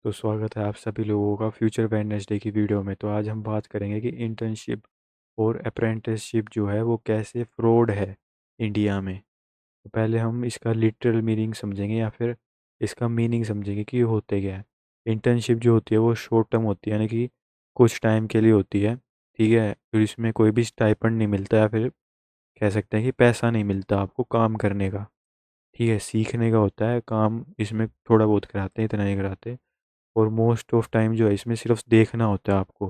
तो स्वागत है आप सभी लोगों का फ्यूचर वेडनेसडे की वीडियो में। तो आज हम बात करेंगे कि इंटर्नशिप और अप्रेंटिसशिप जो है वो कैसे फ्रॉड है इंडिया में। तो पहले हम इसका लिटरल मीनिंग समझेंगे या फिर इसका मीनिंग समझेंगे कि ये होते क्या है। इंटर्नशिप जो होती है वो शॉर्ट टर्म होती है, यानी कि कुछ टाइम के लिए होती है। ठीक है, फिर इसमें कोई भी स्टाइपेंड नहीं मिलता या फिर कह सकते हैं कि पैसा नहीं मिलता आपको काम करने का। ठीक है, सीखने का होता है काम, इसमें थोड़ा बहुत कराते हैं, इतना नहीं कराते। और मोस्ट ऑफ टाइम जो है इसमें सिर्फ देखना होता है आपको।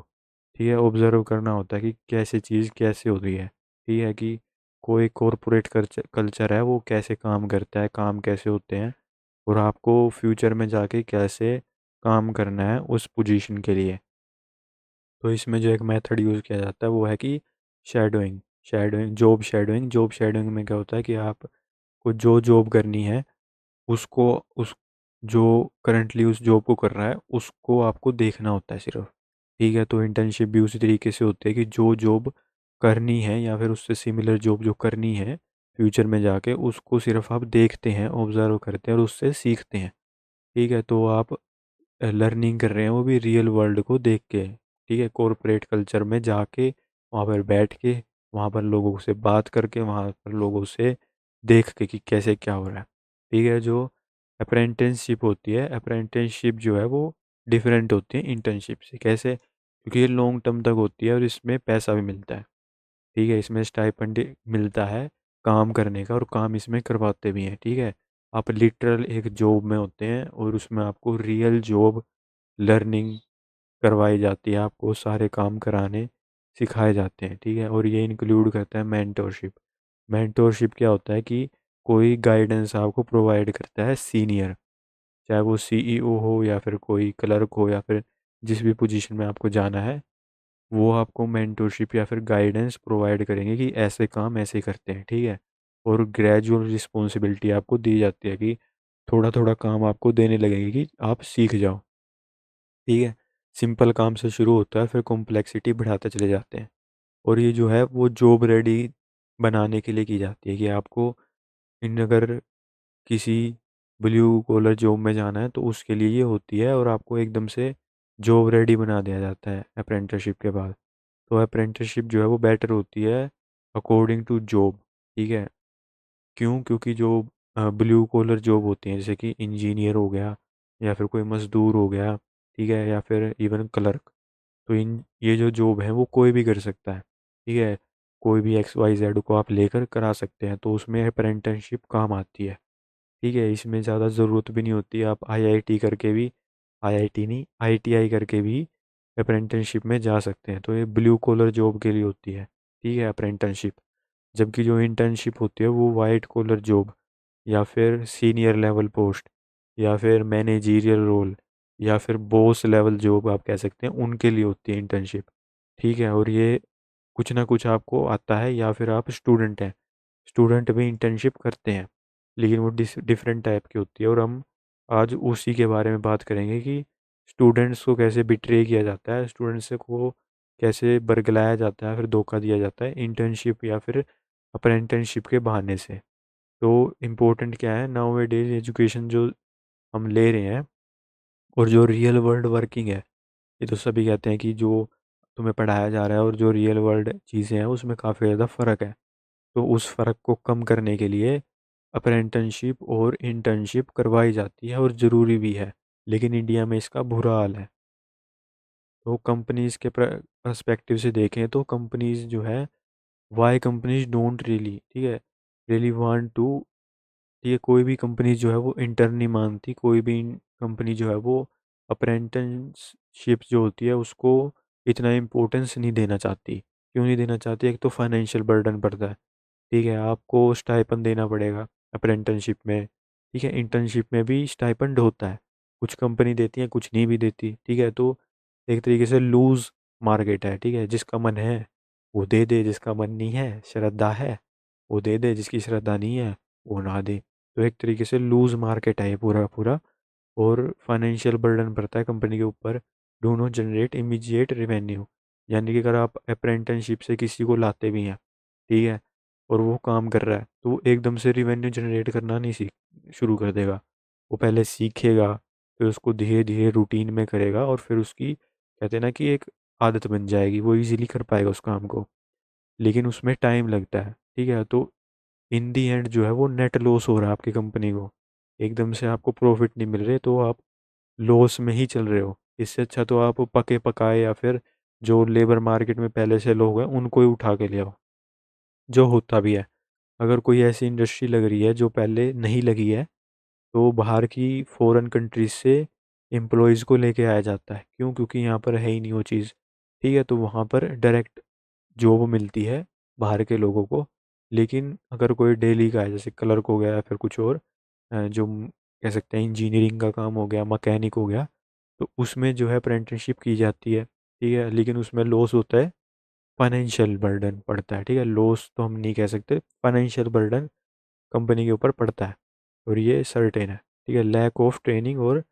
ठीक है, ऑब्जर्व करना होता है कि कैसे चीज़ कैसे हो रही है। ठीक है, कि कोई कॉरपोरेट कल्चर कल्चर है वो कैसे काम करता है, काम कैसे होते हैं, और आपको फ्यूचर में जाके कैसे काम करना है उस पोजीशन के लिए। तो इसमें जो एक मेथड यूज़ किया जाता है वो है कि शेडोइंग। जॉब शेडोइंग में क्या होता है कि आपको जो जॉब करनी है उसको उस जो करंटली उस जॉब को कर रहा है उसको आपको देखना होता है सिर्फ। ठीक है, तो इंटर्नशिप भी उसी तरीके से होती है कि जो जॉब करनी है या फिर उससे सिमिलर जॉब जो करनी है फ्यूचर में जाके उसको सिर्फ आप देखते हैं, ऑब्जर्व करते हैं और उससे सीखते हैं। ठीक है, तो आप लर्निंग कर रहे हैं वो भी रियल वर्ल्ड को देख के। ठीक है, कॉरपोरेट कल्चर में जाके वहाँ पर बैठ के वहाँ पर लोगों से बात करके वहाँ पर लोगों से देख के कि कैसे क्या हो रहा है। ठीक है, जो अप्रेंटिसशिप होती है, अप्रेंटिसशिप जो है वो डिफरेंट होती है इंटर्नशिप से। कैसे? क्योंकि ये लॉन्ग टर्म तक होती है और इसमें पैसा भी मिलता है। ठीक है, इसमें स्टाइपेंड मिलता है काम करने का और काम इसमें करवाते भी हैं। ठीक है, आप लिटरल एक जॉब में होते हैं और उसमें आपको रियल जॉब लर्निंग करवाई जाती है, आपको सारे काम कराने सिखाए जाते हैं। ठीक है, और ये इंक्लूड करता है मेंटोरशिप। मेंटोरशिप क्या होता है कि कोई गाइडेंस आपको प्रोवाइड करता है सीनियर, चाहे वो सीईओ हो या फिर कोई क्लर्क हो या फिर जिस भी पोजीशन में आपको जाना है, वो आपको मेंटोरशिप या फिर गाइडेंस प्रोवाइड करेंगे कि ऐसे काम ऐसे करते हैं। ठीक है, और ग्रेजुअल रिस्पॉन्सिबिलिटी आपको दी जाती है कि थोड़ा थोड़ा काम आपको देने लगेंगे कि आप सीख जाओ। ठीक है, सिंपल काम से शुरू होता है फिर कॉम्प्लेक्सिटी बढ़ाते चले जाते हैं। और ये जो है वो जॉब रेडी बनाने के लिए की जाती है कि आपको इन अगर किसी ब्लू कॉलर जॉब में जाना है तो उसके लिए ये होती है, और आपको एकदम से जॉब रेडी बना दिया जाता है अप्रेंटिसशिप के बाद। तो अप्रेंटिसशिप जो है वो बेटर होती है अकॉर्डिंग टू जॉब। ठीक है, क्यों? क्योंकि जो ब्लू कॉलर जॉब होती हैं जैसे कि इंजीनियर हो गया या फिर कोई मज़दूर हो गया, ठीक है, या फिर इवन क्लर्क, तो इन ये जो जॉब है वो कोई भी कर सकता है। ठीक है, कोई भी एक्स वाई जेड को आप लेकर करा सकते हैं, तो उसमें अप्रेंटिसशिप काम आती है। ठीक है, इसमें ज़्यादा ज़रूरत भी नहीं होती, आप आईआईटी करके भी, आईआईटी नहीं आईटीआई करके भी अप्रेंटिसशिप में जा सकते हैं। तो ये ब्लू कॉलर जॉब के लिए होती है। ठीक है, अप्रेंटिसशिप। जबकि जो इंटर्नशिप होती है वो वाइट कॉलर जॉब या फिर सीनियर लेवल पोस्ट या फिर मैनेजीरियल रोल या फिर बॉस लेवल जॉब आप कह सकते हैं, उनके लिए होती है इंटर्नशिप। ठीक है, और ये कुछ ना कुछ आपको आता है या फिर आप स्टूडेंट हैं, स्टूडेंट भी इंटर्नशिप करते हैं, लेकिन वो डिफरेंट टाइप की होती है। और हम आज उसी के बारे में बात करेंगे कि स्टूडेंट्स को कैसे बिट्रे किया जाता है, स्टूडेंट्स को कैसे बरगलाया जाता है, फिर धोखा दिया जाता है इंटर्नशिप या फिर अप्रेंटिसशिप के बहाने से। तो इम्पोर्टेंट क्या है, नाउ ए डेज एजुकेशन जो हम ले रहे हैं और जो रियल वर्ल्ड वर्किंग है, ये तो सभी कहते हैं कि जो तुम्हें पढ़ाया जा रहा है और जो रियल वर्ल्ड चीज़ें हैं उसमें काफ़ी ज़्यादा फ़र्क है। तो उस फ़र्क को कम करने के लिए अप्रेंटिसशिप और इंटर्नशिप करवाई जाती है और ज़रूरी भी है, लेकिन इंडिया में इसका बुरा हाल है। तो कंपनीज़ के पर्सपेक्टिव से देखें तो कंपनीज़ जो है, वाई कंपनीज डोंट रियली, ठीक है, रियली वांट टू, ये कोई भी कंपनी जो है वो इंटर्न नहीं मानती, कोई भी कंपनी जो है वो अप्रेंटिसशिप जो होती है उसको इतना इम्पोर्टेंस नहीं देना चाहती। क्यों नहीं देना चाहती? एक तो फाइनेंशियल बर्डन पड़ता है। ठीक है, आपको स्टाइपेंड देना पड़ेगा अप्रेंटिसशिप में। ठीक है, इंटर्नशिप में भी स्टाइपेंड होता है, कुछ कंपनी देती है कुछ नहीं भी देती। ठीक है, तो एक तरीके से लूज मार्केट है। ठीक है, जिसका मन है वो दे दे, जिसका मन नहीं है, श्रद्धा है, वो दे दे, जिसकी श्रद्धा नहीं है वो ना दे। तो एक तरीके से लूज मार्केट है ये पूरा का पूरा, और फाइनेंशियल बर्डन पड़ता है कंपनी के ऊपर। Do not generate immediate revenue, यानी कि अगर आप अप्रेंटिसशिप से किसी को लाते भी हैं, ठीक है, और वो काम कर रहा है, तो वो एकदम से रेवेन्यू जनरेट करना नहीं सीख शुरू कर देगा। वो पहले सीखेगा, फिर उसको धीरे धीरे रूटीन में करेगा और फिर उसकी कहते हैं ना कि एक आदत बन जाएगी, वो इजीली कर पाएगा उस काम को। लेकिन उसमें टाइम लगता है, ठीक है। तो इन दी एंड जो है वो नेट लॉस हो रहा है आपकी कंपनी को, एकदम से आपको प्रॉफिट नहीं मिल रहे, तो आप लॉस में ही चल रहे हो। इससे अच्छा तो आप पके पकाए या फिर जो लेबर मार्केट में पहले से लोग हैं उनको ही उठा के ले आओ, जो होता भी है। अगर कोई ऐसी इंडस्ट्री लग रही है जो पहले नहीं लगी है, तो बाहर की फॉरेन कंट्रीज से एम्प्लॉयज़ को लेके आया जाता है। क्यों? क्योंकि यहाँ पर है ही नहीं वो चीज़, ठीक है। तो वहाँ पर डायरेक्ट जॉब मिलती है बाहर के लोगों को। लेकिन अगर कोई डेली का है, जैसे क्लर्क हो गया या फिर कुछ और, कह सकते हैं इंजीनियरिंग का काम हो गया, मैकेनिक हो गया, तो उसमें जो है अप्रेंटिसशिप की जाती है, ठीक है। लेकिन उसमें लॉस होता है, फाइनेंशियल बर्डन पड़ता है, ठीक है। लॉस तो हम नहीं कह सकते, फाइनेंशियल बर्डन कंपनी के ऊपर पड़ता है, और ये सर्टेन है, ठीक है। लैक ऑफ ट्रेनिंग और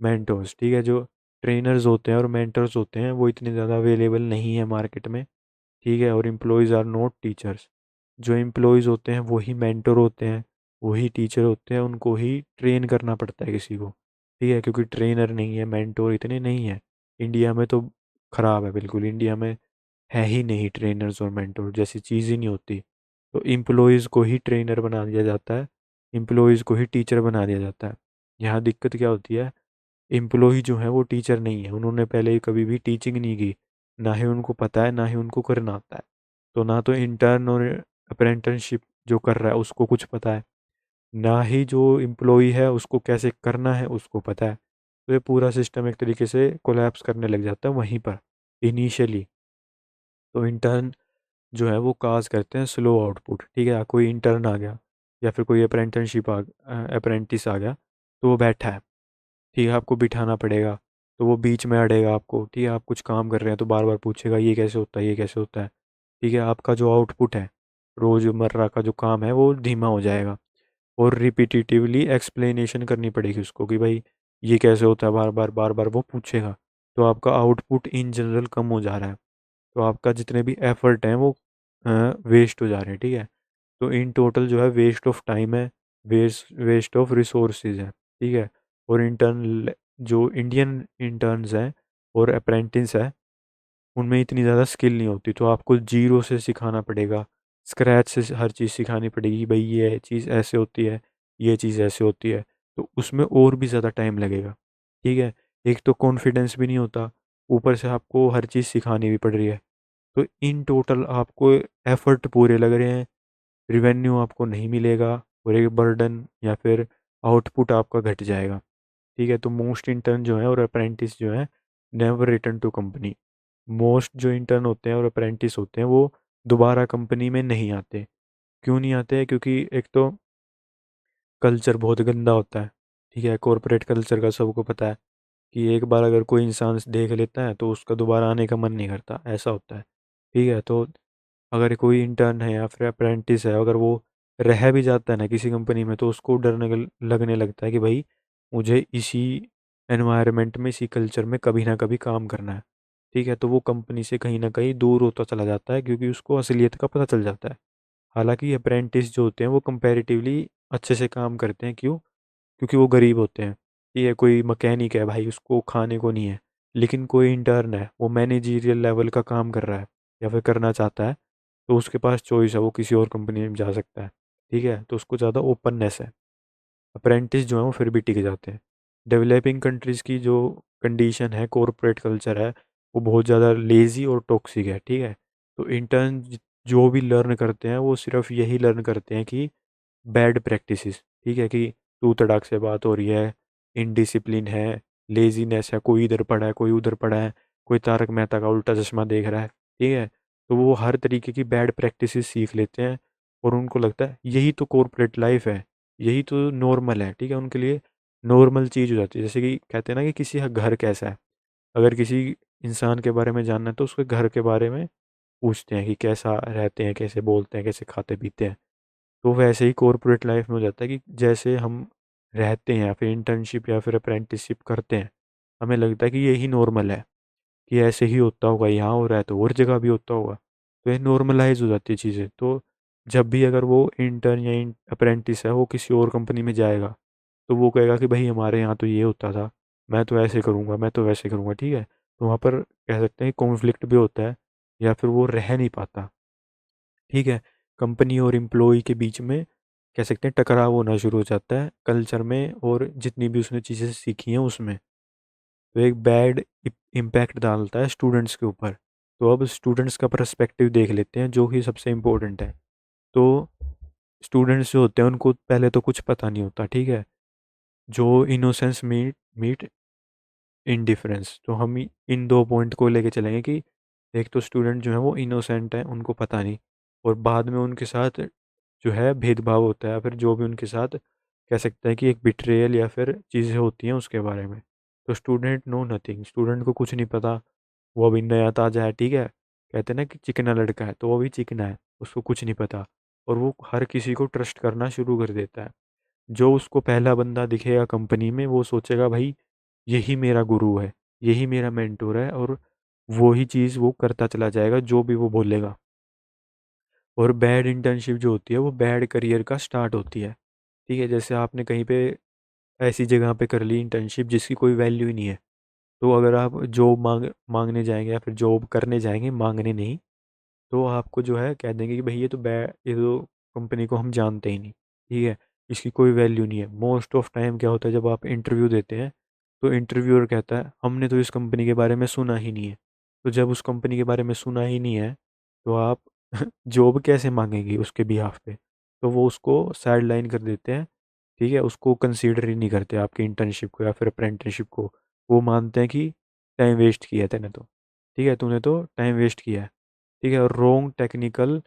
मेंटोर्स, ठीक है। जो ट्रेनर्स होते हैं और मेंटर्स होते हैं वो इतने ज़्यादा अवेलेबल नहीं है मार्केट में, ठीक है। और एम्प्लॉयज़ आर नॉट टीचर्स। जो एम्प्लॉयज़ होते हैं वही मेंटर होते हैं, वही टीचर होते हैं, उनको ही ट्रेन करना पड़ता है किसी को, ठीक है। क्योंकि ट्रेनर नहीं है, मेंटोर इतने नहीं है इंडिया में, तो ख़राब है बिल्कुल। इंडिया में है ही नहीं ट्रेनर्स और मेंटोर जैसी चीज़ ही नहीं होती। तो एम्प्लॉयज़ को ही ट्रेनर बना दिया जाता है, एम्प्लॉयज़ को ही टीचर बना दिया जाता है। यहाँ दिक्कत क्या होती है, एम्प्लॉय जो है वो टीचर नहीं है, उन्होंने पहले कभी भी टीचिंग नहीं की, ना ही उनको पता है, ना ही उनको करना आता है। तो ना तो इंटर्न और अप्रेंटिसशिप जो कर रहा है उसको कुछ पता है, ना ही जो एम्प्लॉय है उसको कैसे करना है उसको पता है। तो ये पूरा सिस्टम एक तरीके से कोलैप्स करने लग जाता है वहीं पर इनिशियली। तो इंटर्न जो है वो काज करते हैं स्लो आउटपुट, ठीक है। कोई इंटर्न आ गया या फिर कोई अप्रेंटिस आ गया, तो वो बैठा है, ठीक है। आपको बिठाना पड़ेगा, तो वो बीच में अड़ेगा आपको, ठीक है। आप कुछ काम कर रहे हैं तो बार बार पूछेगा ये कैसे होता है, ये कैसे होता है, ठीक है। आपका जो आउटपुट है, रोज़मर्रा का जो काम है वो धीमा हो जाएगा, और रिपीटिटिवली एक्सप्लेनेशन करनी पड़ेगी उसको कि भाई ये कैसे होता है, बार बार वो पूछेगा। तो आपका आउटपुट इन जनरल कम हो जा रहा है, तो आपका जितने भी एफर्ट हैं वो वेस्ट हो जा रहे हैं, ठीक है। तो इन टोटल जो है वेस्ट ऑफ टाइम है, वेस्ट ऑफ रिसोर्सेज है, ठीक है। और इंटर्न जो इंडियन इंटर्न्स हैं और अप्रेंटिस है, उनमें इतनी ज़्यादा स्किल नहीं होती, तो आपको जीरो से सिखाना पड़ेगा, स्क्रैच से हर चीज़ सिखानी पड़ेगी। भाई ये चीज़ ऐसे होती है, ये चीज़ ऐसे होती है, तो उसमें और भी ज़्यादा टाइम लगेगा, ठीक है। एक तो कॉन्फिडेंस भी नहीं होता, ऊपर से आपको हर चीज़ सिखानी भी पड़ रही है। तो इन टोटल आपको एफर्ट पूरे लग रहे हैं, रिवेन्यू आपको नहीं मिलेगा, और एक बर्डन या फिर आउटपुट आपका घट जाएगा, ठीक है। तो मोस्ट इंटर्न जो है और अप्रेंटिस जो है never return to company. Most जो इंटर्न होते हैं और अप्रेंटिस होते हैं वो दोबारा कंपनी में नहीं आते। क्यों नहीं आते हैं? क्योंकि एक तो कल्चर बहुत गंदा होता है, ठीक है। कॉरपोरेट कल्चर का सबको पता है कि एक बार अगर कोई इंसान देख लेता है तो उसका दोबारा आने का मन नहीं करता, ऐसा होता है, ठीक है। तो अगर कोई इंटर्न है या फिर अप्रेंटिस है, अगर वो रह भी जाता है ना किसी कंपनी में, तो उसको लगने लगता है कि भाई मुझे इसी एनवायरनमेंट में, इसी कल्चर में कभी ना कभी काम करना है, ठीक है। तो वो कंपनी से कहीं ना कहीं दूर होता चला जाता है, क्योंकि उसको असलियत का पता चल जाता है। हालांकि अप्रेंटिस जो होते हैं वो कंपैरेटिवली अच्छे से काम करते हैं, क्यों? क्योंकि वो गरीब होते हैं। ये कोई मैकेनिक है भाई, उसको खाने को नहीं है, लेकिन कोई इंटर्न है वो मैनेजरियल लेवल का काम कर रहा है या फिर करना चाहता है, तो उसके पास चॉइस है, वो किसी और कंपनी में जा सकता है, ठीक है। तो उसको ज़्यादा ओपननेस है। अप्रेंटिस जो है वो फिर भी टिक जाते हैं। डेवलपिंग कंट्रीज़ की जो कंडीशन है, कॉरपोरेट कल्चर है, वो बहुत ज़्यादा लेज़ी और टॉक्सिक है, ठीक है। तो इंटर्न जो भी लर्न करते हैं वो सिर्फ यही लर्न करते हैं कि बैड प्रैक्टिसेस, ठीक है। कि तू तड़ाक से बात हो रही है, इनडिसिप्लिन है, लेजीनेस है, कोई इधर पड़ा है, कोई उधर पड़ा है, कोई तारक मेहता का उल्टा चश्मा देख रहा है, ठीक है। तो वो हर तरीके की बैड प्रैक्टिसेस सीख लेते हैं, और उनको लगता है यही तो कॉर्पोरेट लाइफ है, यही तो नॉर्मल है, ठीक है। उनके लिए नॉर्मल चीज़ हो जाती है। जैसे कि कहते हैं ना कि किसी का घर कैसा है, अगर किसी इंसान के बारे में जानना है तो उसके घर के बारे में पूछते हैं कि कैसा रहते हैं, कैसे बोलते हैं, कैसे खाते पीते हैं। तो वैसे ही कॉर्पोरेट लाइफ में हो जाता है कि जैसे हम रहते हैं या फिर इंटर्नशिप या फिर अप्रेंटिसशिप करते हैं, हमें लगता है कि यही नॉर्मल है, कि ऐसे ही होता होगा, यहाँ हो रहा है तो और जगह भी होता होगा। तो ये नॉर्मलाइज हो जाती है चीज़ें। तो जब भी अगर वो इंटर्न या अप्रेंटिस है वो किसी और कंपनी में जाएगा, तो वो कहेगा कि भाई हमारे यहाँ तो ये होता था, मैं तो ऐसे करूँगा, मैं तो वैसे करूँगा, ठीक है। तो वहाँ पर कह सकते हैं कॉन्फ्लिक्ट भी होता है, या फिर वो रह नहीं पाता, ठीक है। कंपनी और एम्प्लॉय के बीच में कह सकते हैं टकराव होना शुरू हो जाता है कल्चर में, और जितनी भी उसने चीज़ें सीखी हैं उसमें। तो एक बैड इम्पैक्ट डालता है स्टूडेंट्स के ऊपर। तो अब स्टूडेंट्स का पर्सपेक्टिव देख लेते हैं, जो कि सबसे इम्पोर्टेंट है। तो स्टूडेंट्स जो होते हैं उनको पहले तो कुछ पता नहीं होता, ठीक है। जो इनोसेंस मीट मीट इनडिफरेंस, तो हम इन दो पॉइंट को लेके चलेंगे कि एक तो स्टूडेंट जो है वो इनोसेंट है, उनको पता नहीं, और बाद में उनके साथ जो है भेदभाव होता है, फिर जो भी उनके साथ कह सकते हैं कि एक बिट्रेयल या फिर चीज़ें होती हैं उसके बारे में। तो स्टूडेंट नो नथिंग, स्टूडेंट को कुछ नहीं पता। वो अभी नया ताजा है, ठीक है। कहते हैं ना कि चिकना लड़का है, तो वो भी चिकना है, उसको कुछ नहीं पता। और वो हर किसी को ट्रस्ट करना शुरू कर देता है। जो उसको पहला बंदा दिखेगा कंपनी में, वो सोचेगा भाई यही मेरा गुरु है, यही मेरा मेंटोर है, और वो ही चीज़ वो करता चला जाएगा जो भी वो बोलेगा। और बैड इंटर्नशिप जो होती है वो बैड करियर का स्टार्ट होती है, ठीक है। जैसे आपने कहीं पे ऐसी जगह पे कर ली इंटर्नशिप जिसकी कोई वैल्यू ही नहीं है, तो अगर आप जॉब मांगने जाएंगे या फिर जॉब करने जाएंगे, मांगने नहीं, तो आपको जो है कह देंगे कि भाई ये तो कंपनी को हम जानते ही नहीं, ठीक है, इसकी कोई वैल्यू नहीं है। मोस्ट ऑफ टाइम क्या होता है, जब आप इंटरव्यू देते हैं तो इंटरव्यूअर कहता है हमने तो इस कंपनी के बारे में सुना ही नहीं है। तो जब उस कंपनी के बारे में सुना ही नहीं है, तो आप जॉब कैसे मांगेंगे उसके बिहाफ पे। तो वो उसको साइड लाइन कर देते हैं, ठीक है, उसको कंसीडर ही नहीं करते आपकी इंटर्नशिप को या फिर अप्रेंटिसशिप को। वो मानते हैं कि टाइम वेस्ट किया है तूने तो, ठीक है, तूने तो टाइम वेस्ट किया है, ठीक है। और रोंग टेक्निकल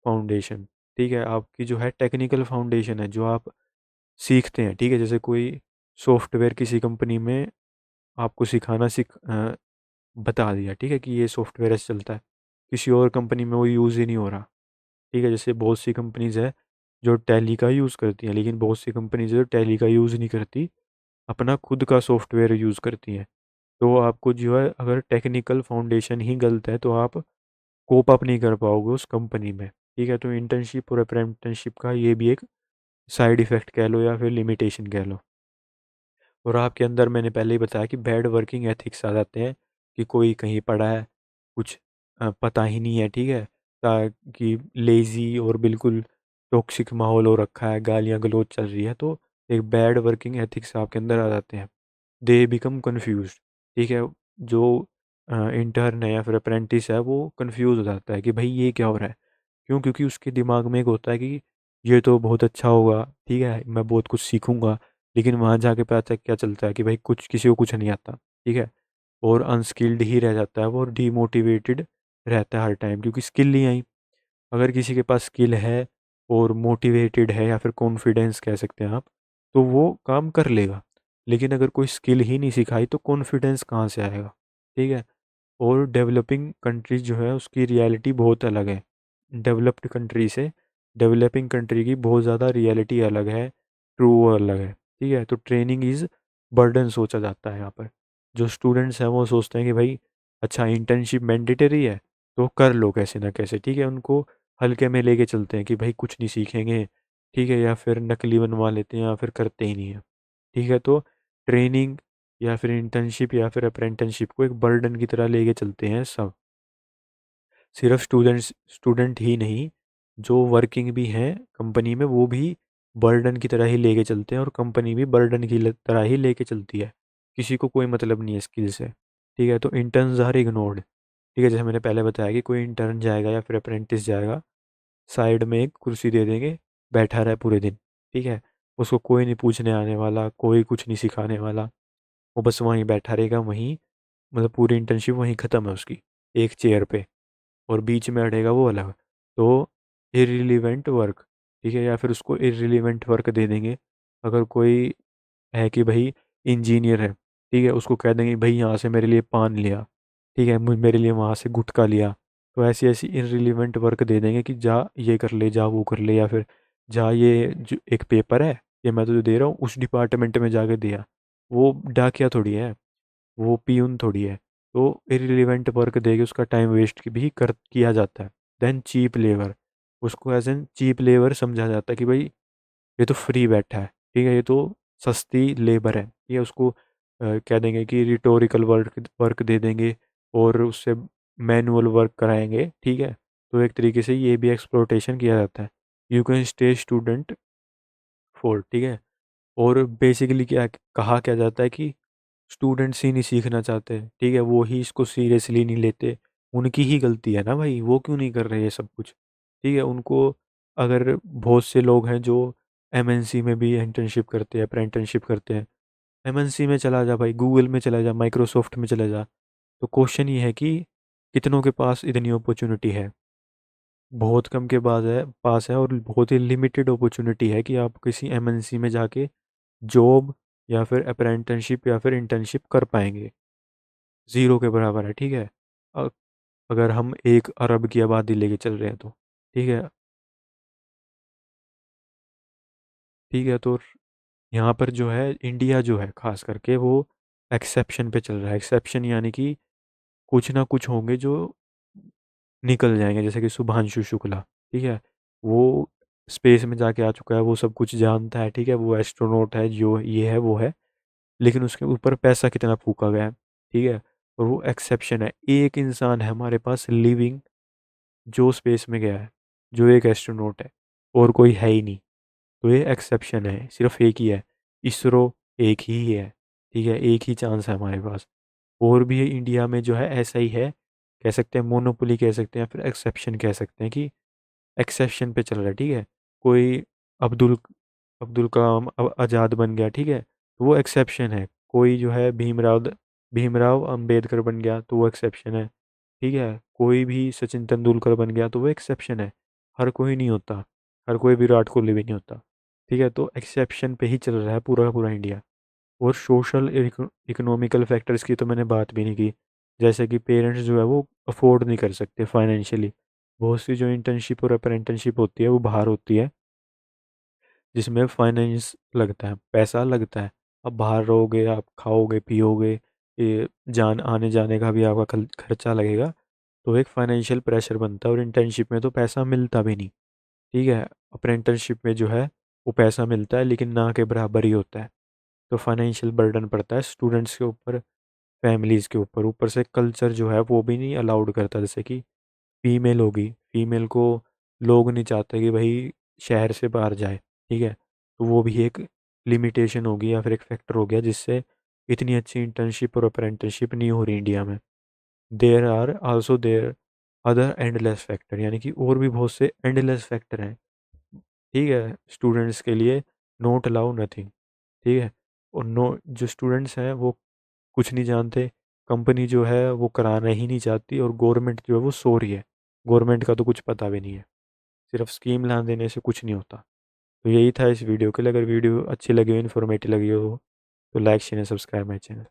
फाउंडेशन, ठीक है, आपकी जो है टेक्निकल फाउंडेशन है जो आप सीखते हैं, ठीक है। जैसे कोई सॉफ्टवेयर किसी कंपनी में आपको बता दिया, ठीक है, कि ये सॉफ्टवेयर ऐसे चलता है, किसी और कंपनी में वो यूज़ ही नहीं हो रहा, ठीक है। जैसे बहुत सी कंपनीज है जो टैली का यूज़ करती हैं, लेकिन बहुत सी कंपनीज है जो टैली का यूज़ नहीं करती, अपना खुद का सॉफ्टवेयर यूज़ करती हैं। तो आपको जो है अगर टेक्निकल फाउंडेशन ही गलत है, तो आप कोप अप नहीं कर पाओगे उस कंपनी में, ठीक है। तो इंटर्नशिप और अप्रेंटिसशिप का ये भी एक साइड इफ़ेक्ट कह लो या फिर लिमिटेशन कह लो। और आपके अंदर मैंने पहले ही बताया कि बैड वर्किंग एथिक्स आ जाते हैं, कि कोई कहीं पड़ा है, कुछ पता ही नहीं है, ठीक है, कि लेज़ी और बिल्कुल टॉक्सिक माहौल हो रखा है, गालियाँ गलौज चल रही है, तो एक बैड वर्किंग एथिक्स आपके अंदर आ जाते हैं। दे बिकम कन्फ्यूज, ठीक है। जो इंटर्न है या फिर अप्रेंटिस है वो कंफ्यूज हो जाता है कि भाई ये क्या हो रहा है। क्यों? क्योंकि उसके दिमाग में एक होता है कि ये तो बहुत अच्छा होगा, ठीक है, मैं बहुत कुछ सीखूंगा। लेकिन वहाँ जाके पता क्या चलता है कि भाई कुछ किसी को कुछ नहीं आता, ठीक है। और अनस्किल्ड ही रह जाता है वो, और डीमोटिवेटेड रहता है हर टाइम, क्योंकि स्किल नहीं आई। अगर किसी के पास स्किल है और मोटिवेटेड है या फिर कॉन्फिडेंस कह सकते हैं आप, तो वो काम कर लेगा। लेकिन अगर कोई स्किल ही नहीं सिखाई तो कॉन्फिडेंस कहाँ से आएगा, ठीक है। और डेवलपिंग कंट्रीज जो है उसकी रियलिटी बहुत अलग है डेवलप्ड कंट्री से। डेवलपिंग कंट्री की बहुत ज़्यादा रियलिटी अलग है, ट्रू अलग है, ठीक है। तो ट्रेनिंग इज़ बर्डन सोचा जाता है यहाँ पर। जो स्टूडेंट्स हैं वो सोचते हैं कि भाई अच्छा इंटर्नशिप मैंडेटरी है तो कर लो कैसे ना कैसे, ठीक है। उनको हल्के में लेके चलते हैं कि भाई कुछ नहीं सीखेंगे, ठीक है, या फिर नकली बनवा लेते हैं या फिर करते ही नहीं है, ठीक है। तो ट्रेनिंग या फिर इंटर्नशिप या फिर अप्रेंटिसशिप को एक बर्डन की तरह लेके चलते हैं सब। सिर्फ स्टूडेंट ही नहीं, जो वर्किंग भी हैं कंपनी में वो भी बर्डन की तरह ही लेके चलते हैं, और कंपनी भी बर्डन की तरह ही लेके चलती है। किसी को कोई मतलब नहीं है स्किल से, ठीक है। तो इंटर्न्स आर इग्नोर्ड, ठीक है। जैसे मैंने पहले बताया कि कोई इंटर्न जाएगा या फिर अप्रेंटिस जाएगा, साइड में एक कुर्सी दे देंगे, बैठा रहे पूरे दिन, ठीक है। उसको कोई नहीं पूछने आने वाला, कोई कुछ नहीं सिखाने वाला, वो बस वहीं बैठा रहेगा वहीं, मतलब पूरी इंटर्नशिप वहीं ख़त्म है उसकी, एक चेयर पे। और बीच में अड़ेगा वो अलग। तो इररिलेवेंट वर्क, ठीक है, या फिर उसको इररिलेवेंट वर्क दे देंगे। अगर कोई है कि भाई इंजीनियर है, ठीक है, उसको कह देंगे भाई यहाँ से मेरे लिए पान लिया, ठीक है, मेरे लिए वहाँ से गुटखा लिया। तो ऐसी ऐसी इररिलेवेंट वर्क दे देंगे कि जा ये कर ले, जा वो कर ले, या फिर जा ये जो एक पेपर है ये मैं तुझे दे रहा हूँ उस डिपार्टमेंट में जाके दिया। वो डाकिया थोड़ी है, वो पियून थोड़ी है। तो इररिलेवेंट वर्क देके उसका टाइम वेस्ट भी कर किया जाता है। देन चीप लेबर, उसको एज एन चीप लेबर समझा जाता है कि भाई ये तो फ्री बैठा है, ठीक है, ये तो सस्ती लेबर है, ये उसको कह देंगे कि रिटोरिकल वर्क वर्क दे देंगे और उससे मैनुअल वर्क कराएंगे, ठीक है। तो एक तरीके से ये भी एक्सप्लोटेशन किया जाता है। You can stay student for, ठीक है। और बेसिकली क्या कहा क्या जाता है कि स्टूडेंट्स ही नहीं सीखना चाहते, ठीक है, वो ही इसको सीरियसली नहीं लेते। उनकी ही गलती है ना भाई, वो क्यों नहीं कर रहे ये सब कुछ, ठीक है। उनको अगर बहुत से लोग हैं जो एमएनसी में भी इंटर्नशिप करते हैं, अप्रेंटिसशिप करते हैं। एमएनसी में चला जा भाई, गूगल में चला जा, माइक्रोसॉफ्ट में चला जा। तो क्वेश्चन ये है कि कितनों के पास इतनी अपॉर्चुनिटी है। बहुत कम के पास है और बहुत ही लिमिटेड अपॉर्चुनिटी है कि आप किसी एमएनसी में जाके जॉब या फिर अप्रेंटिसशिप या फिर इंटर्नशिप कर पाएंगे। ज़ीरो के बराबर है, ठीक है। अ- अगर हम 1 अरब की आबादी लेके चल रहे हैं तो, ठीक है। ठीक है, तो यहाँ पर जो है इंडिया जो है खास करके वो एक्सेप्शन पे चल रहा है। एक्सेप्शन यानी कि कुछ ना कुछ होंगे जो निकल जाएंगे, जैसे कि शुभांशु शुक्ला, ठीक है। वो स्पेस में जाके आ चुका है, वो सब कुछ जानता है, ठीक है, वो एस्ट्रोनॉट है, जो ये है वो है। लेकिन उसके ऊपर पैसा कितना फूका गया है, ठीक है। और वो एक्सेप्शन है, एक इंसान है हमारे पास लिविंग जो स्पेस में गया है, जो एक एस्ट्रोनॉट है, और कोई है ही नहीं। तो ये एक्सेप्शन है, सिर्फ एक ही है। इसरो एक ही है, ठीक है, एक ही चांस है हमारे पास। और भी इंडिया में जो है ऐसा ही है। कह सकते हैं मोनोपोली कह सकते हैं, फिर एक्सेप्शन कह सकते हैं कि एक्सेप्शन पे चल रहा है, ठीक है। कोई अब्दुल अब्दुल कलाम आज़ाद बन गया, ठीक है, तो वो एक्सेप्शन है। कोई जो है भीमराव अंबेडकर बन गया तो वो एक्सेप्शन है, ठीक है। कोई भी सचिन तेंदुलकर बन गया तो वो एक्सेप्शन है। हर कोई नहीं होता, हर कोई विराट कोहली भी नहीं होता, ठीक है। तो एक्सेप्शन पे ही चल रहा है पूरा का पूरा इंडिया। और सोशल इकोनॉमिकल फैक्टर्स की तो मैंने बात भी नहीं की। जैसे कि पेरेंट्स जो है वो अफोर्ड नहीं कर सकते फाइनेंशियली। बहुत सी जो इंटर्नशिप और अप्रेंटिसशिप होती है वो बाहर होती है, जिसमें फाइनेंस लगता है, पैसा लगता है। अब बाहर रहोगे, आप खाओगे पियोगे, ये जान आने जाने का भी आपका खर्चा लगेगा। तो एक फाइनेंशियल प्रेशर बनता है, और इंटर्नशिप में तो पैसा मिलता भी नहीं, ठीक है। अप्रेंटिसशिप में जो है वो पैसा मिलता है लेकिन ना के बराबर ही होता है। तो फाइनेंशियल बर्डन पड़ता है स्टूडेंट्स के ऊपर, फैमिलीज़ के ऊपर। ऊपर से कल्चर जो है वो भी नहीं अलाउड करता, जैसे कि फीमेल होगी, फीमेल को लोग नहीं चाहते कि भाई शहर से बाहर जाए, ठीक है। तो वो भी एक लिमिटेशन होगी या फिर एक फैक्टर हो गया जिससे इतनी अच्छी इंटर्नशिप और अप्रेंटिसशिप नहीं हो रही इंडिया में। There are also there other endless factor, यानी कि और भी बहुत से एंडलेस फैक्टर हैं, ठीक है, स्टूडेंट्स के लिए। नोट अलाउ नथिंग, ठीक है। और नो, जो स्टूडेंट्स हैं वो कुछ नहीं जानते। कंपनी जो है वो कराना ही नहीं चाहती, और गवर्नमेंट जो है वो सो रही है। गवर्नमेंट का तो कुछ पता भी नहीं है। सिर्फ स्कीम ला देने से कुछ नहीं होता। तो यही था इस वीडियो के लिए। अगर वीडियो अच्छी लगी हो, इन्फॉर्मेटिव लगी हो, तो like share subscribe my channel.